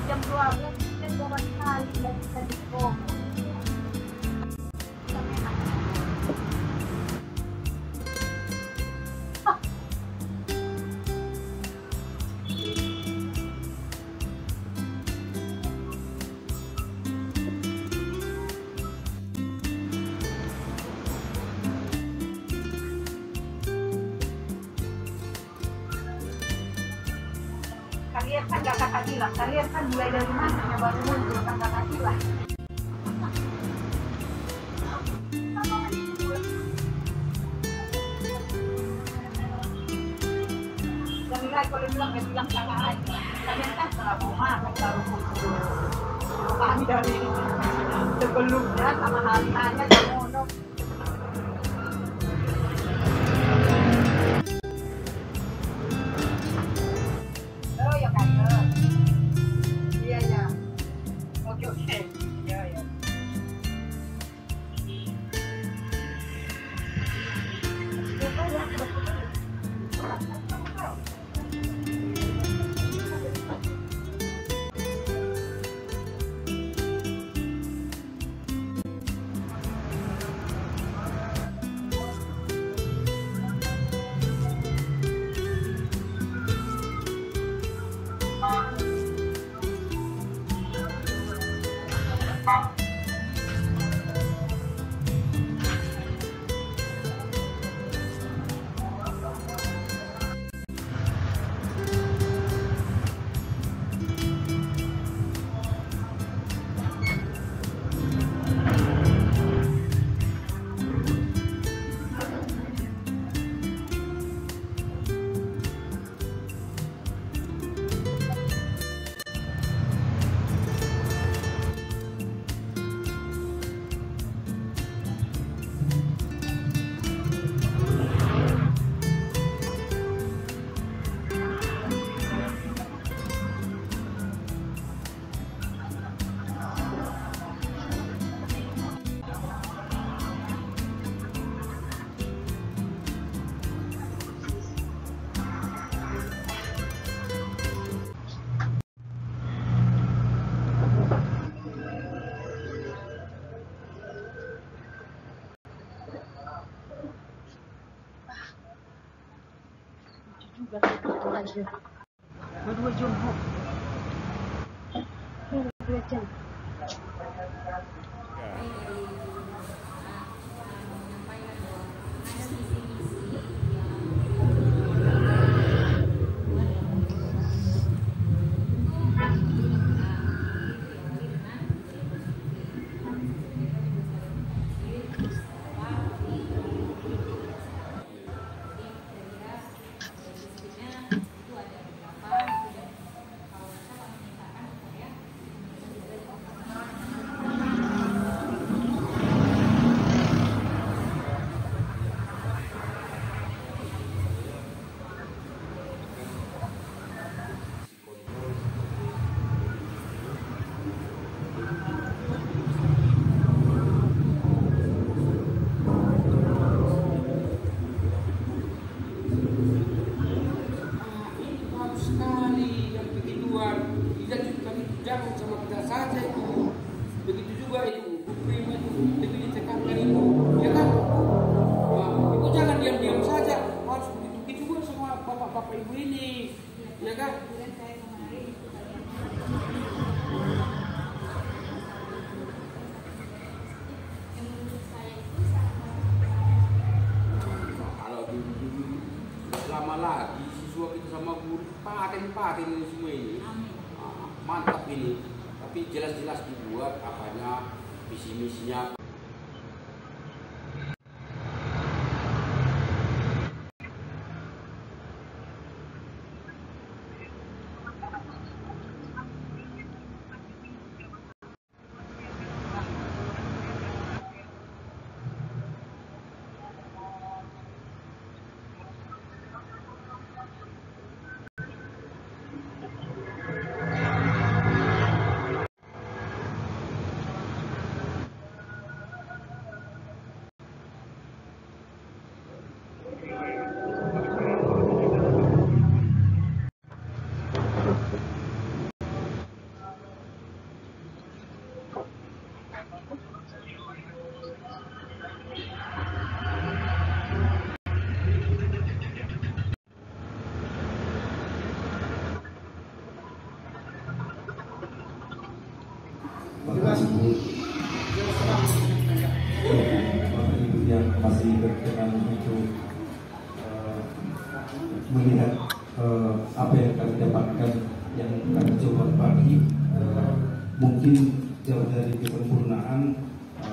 jam 12 kan bawa sekali dan kita di Bromo. Kalian kan gak kakak bilang, kalian kan mulai dari mana baru muncul kan kakak bilang. Jamila kalau bilang kakak aja, kalian kan setelah mau makan baru muncul. Kami dari sebelumnya sama hari-harinya Jamono. Berdua jam. 2 jam. Jangan sama kita saja itu. Begitu juga itu, prima itu, begitu ditekankan itu, ya kan? Nah, ibu jangan diam-diam saja, harus begitu juga sama bapak-bapak ibu ini, ya kan? Kalau dulu lama lagi siswa kita sama guru paten ini semua ini. Mantap ini, tapi jelas-jelas dibuat apanya, visi misinya. Bapak Ibu yang masih berkenan untuk melihat apa yang kami dapatkan, yang kami coba bagi, mungkin jauh dari kesempurnaan,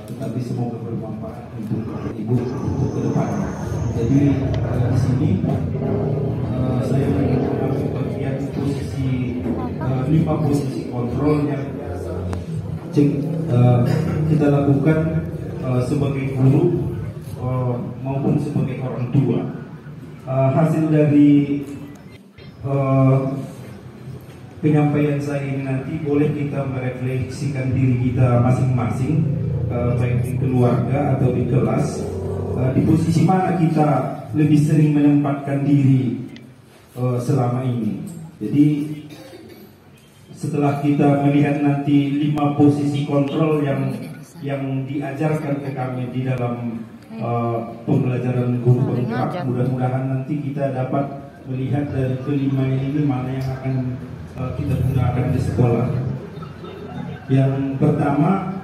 tetapi semoga bermanfaat untuk Ibu untuk ke depan. Jadi di sini saya ingin mengambil bagian posisi 5 posisi kontrol yang kita lakukan sebagai guru maupun sebagai orang tua. Hasil dari penyampaian saya ini nanti boleh kita merefleksikan diri kita masing-masing, baik di keluarga atau di kelas, di posisi mana kita lebih sering menempatkan diri selama ini. Jadi setelah kita melihat nanti 5 posisi kontrol yang diajarkan ke kami di dalam pembelajaran guru penggerak, mudah-mudahan nanti kita dapat melihat dari kelima ini mana yang akan kita gunakan di sekolah. Yang pertama,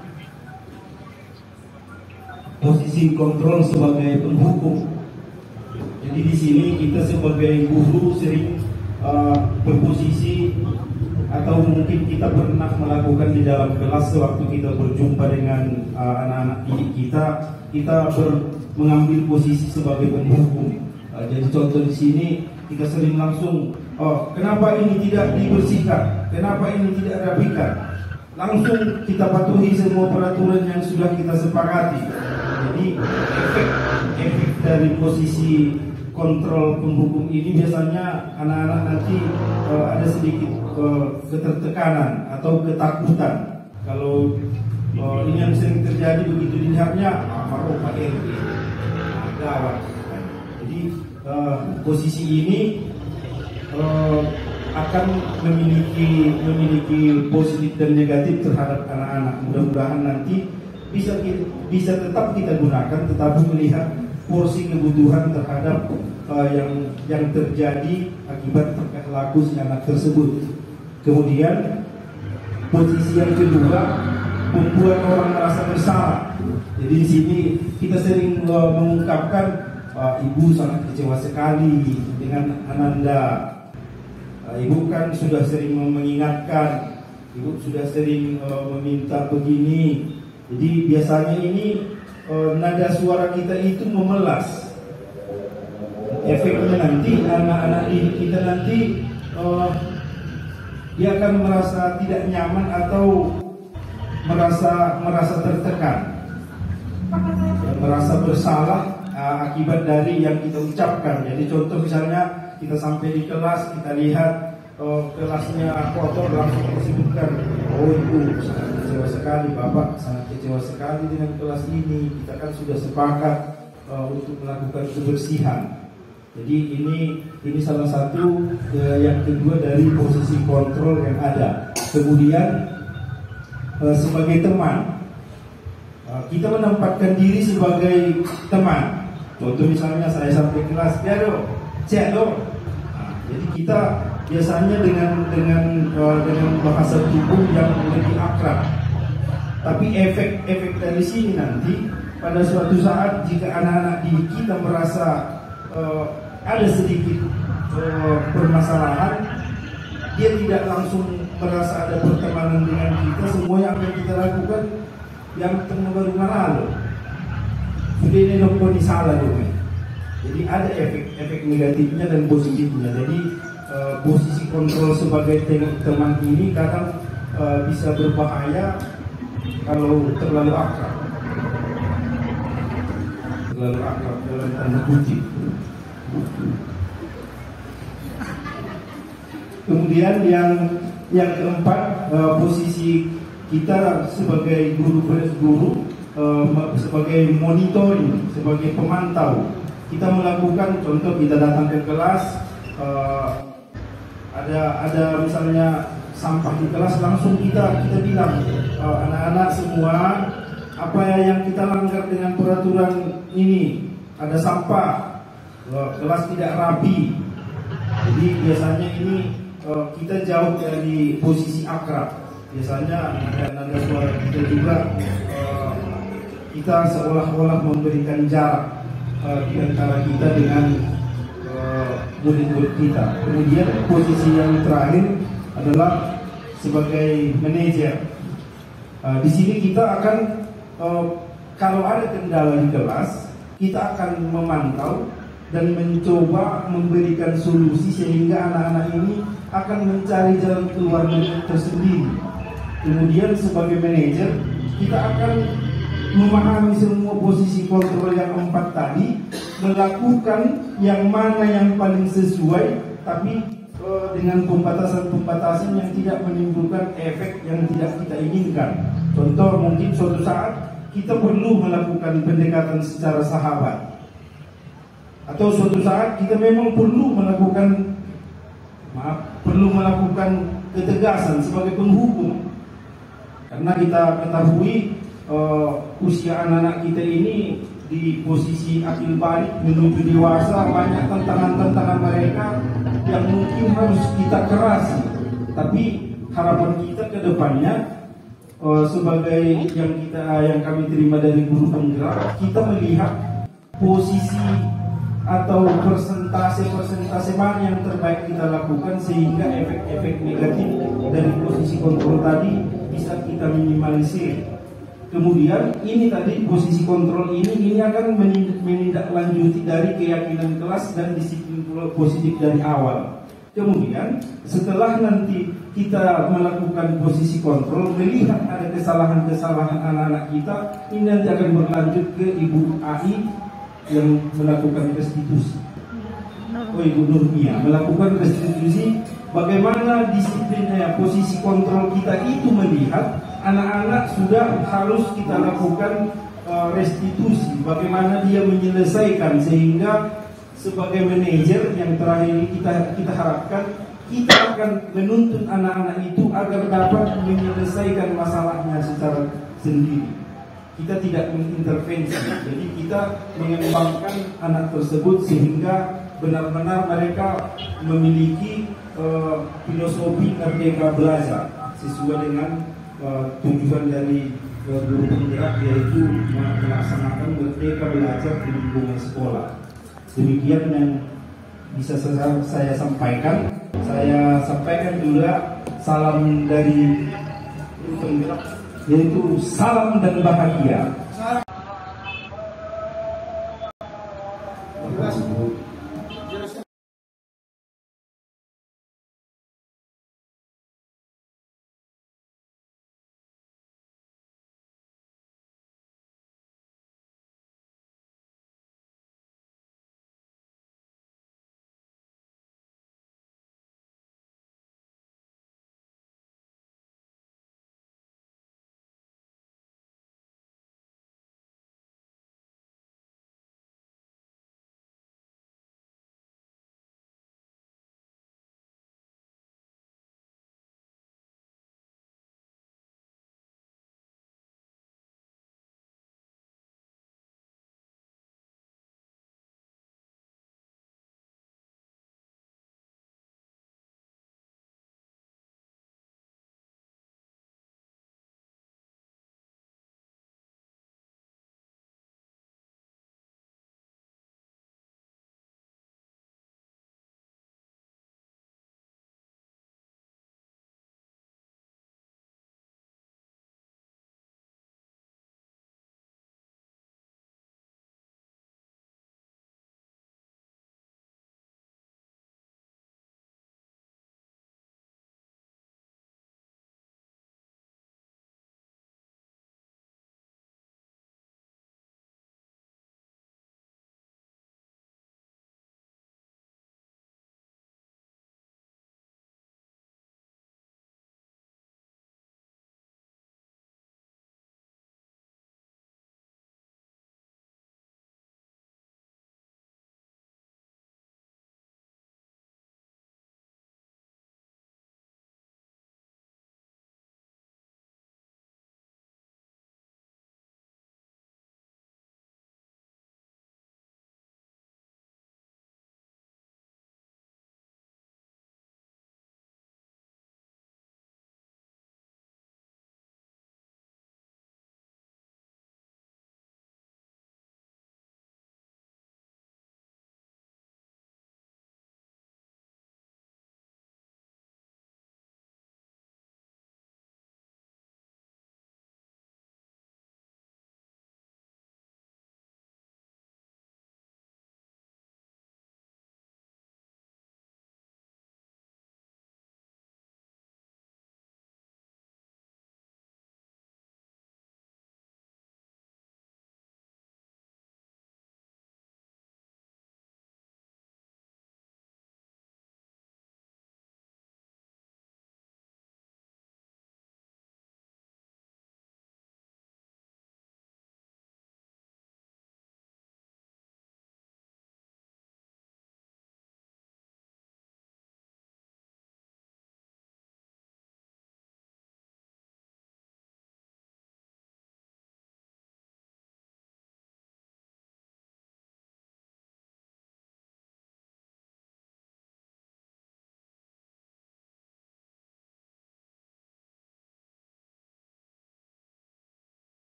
posisi kontrol sebagai penghukum. Jadi di sini kita sebagai guru sering berposisi, atau mungkin kita pernah melakukan di dalam kelas sewaktu kita berjumpa dengan anak-anak didik kita mengambil posisi sebagai penghukum. Jadi contoh di sini kita sering langsung, kenapa ini tidak dibersihkan, kenapa ini tidak rapikan, langsung kita patuhi semua peraturan yang sudah kita sepakati. Jadi efek dari posisi kontrol penghukum ini biasanya anak-anak nanti ada sedikit ketertekanan atau ketakutan. Kalau ini yang sering terjadi, begitu dilihatnya marah Pak RT, gawat. Jadi posisi ini akan memiliki positif dan negatif terhadap anak-anak. Mudah-mudahan nanti bisa tetap kita gunakan, tetapi melihat porsi kebutuhan terhadap yang terjadi akibat tingkah laku si anak tersebut. Kemudian posisi yang kedua, membuat orang merasa bersalah. Jadi di sini kita sering mengungkapkan, Ibu sangat kecewa sekali dengan Ananda. Ibu kan sudah sering mengingatkan, Ibu sudah sering meminta begini. Jadi biasanya ini nada suara kita itu memelas. Efeknya nanti anak-anak didik kita nanti dia akan merasa tidak nyaman atau merasa tertekan, merasa bersalah akibat dari yang kita ucapkan. Jadi contoh misalnya kita sampai di kelas, kita lihat kelasnya kotor, langsung disebutkan, oh Ibu sangat kecewa sekali, Bapak sangat kecewa sekali dengan kelas ini. Kita kan sudah sepakat untuk melakukan kebersihan. Jadi ini salah satu yang kedua dari posisi kontrol yang ada. Kemudian sebagai teman, kita menempatkan diri sebagai teman. Contoh misalnya saya sampai kelas, ya dong, cek dong. Jadi kita biasanya dengan bahasa tubuh yang lebih akrab. Tapi efek dari sini nanti pada suatu saat jika anak-anak didik kita merasa ada sedikit permasalahan, dia tidak langsung merasa ada pertemanan dengan kita. Semua yang akan kita lakukan yang baru lalu sudah ini di salah dong. Jadi ada efek negatifnya dan positifnya. Jadi posisi kontrol sebagai teman ini kadang bisa berbahaya kalau terlalu akrab dalam tanda kutip. Kemudian yang keempat, posisi kita sebagai guru sebagai monitoring, sebagai pemantau. Kita melakukan, contoh kita datang ke kelas, ada misalnya sampah di kelas, langsung kita bilang, anak-anak semua, apa yang kita langgar dengan peraturan ini, ada sampah, kelas tidak rapi. Jadi biasanya ini kita jauh dari posisi akrab, biasanya ada nada suara kita juga kita seolah-olah memberikan jarak di antara kita dengan murid-murid kita. Kemudian posisi yang terakhir adalah sebagai manajer. Di sini kita akan kalau ada kendala di kelas, kita akan memantau dan mencoba memberikan solusi sehingga anak-anak ini akan mencari jalan keluarnya tersendiri. Kemudian sebagai manajer, kita akan memahami semua posisi kontrol yang 4 tadi, melakukan yang mana yang paling sesuai, tapi dengan pembatasan-pembatasan yang tidak menimbulkan efek yang tidak kita inginkan. Contoh, mungkin suatu saat kita perlu melakukan pendekatan secara sahabat, atau suatu saat kita memang perlu melakukan ketegasan sebagai penghubung, karena kita ketahui usia anak-anak kita ini di posisi akil balik menuju dewasa, banyak tantangan-tantangan mereka yang mungkin harus kita kerasi. Tapi harapan kita ke depannya sebagai yang kami terima dari guru penggerak, kita melihat posisi atau persentase mana yang terbaik kita lakukan sehingga efek-efek negatif dari posisi kontrol tadi bisa kita minimalisir. Kemudian ini tadi posisi kontrol ini akan menindaklanjuti dari keyakinan kelas dan disiplin positif dari awal. Kemudian setelah nanti kita melakukan posisi kontrol, melihat ada kesalahan-kesalahan anak-anak kita, ini nanti akan berlanjut ke Ibu AI yang melakukan restitusi. Ibu Nurmia melakukan restitusi. Bagaimana disiplinnya posisi kontrol kita itu melihat anak-anak sudah harus kita lakukan restitusi. Bagaimana dia menyelesaikan, sehingga sebagai manajer yang terakhir ini kita harapkan kita akan menuntun anak-anak itu agar dapat menyelesaikan masalahnya secara sendiri. Kita tidak mengintervensi, jadi kita mengembangkan anak tersebut sehingga benar-benar mereka memiliki filosofi merdeka belajar sesuai dengan tujuan dari guru penggerak, yaitu melaksanakan merdeka belajar di lingkungan sekolah. Demikian yang bisa saya sampaikan. Saya sampaikan juga salam dari guru penggerak, yaitu salam dan bahagia. Terima kasih.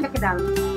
aja ke dalam.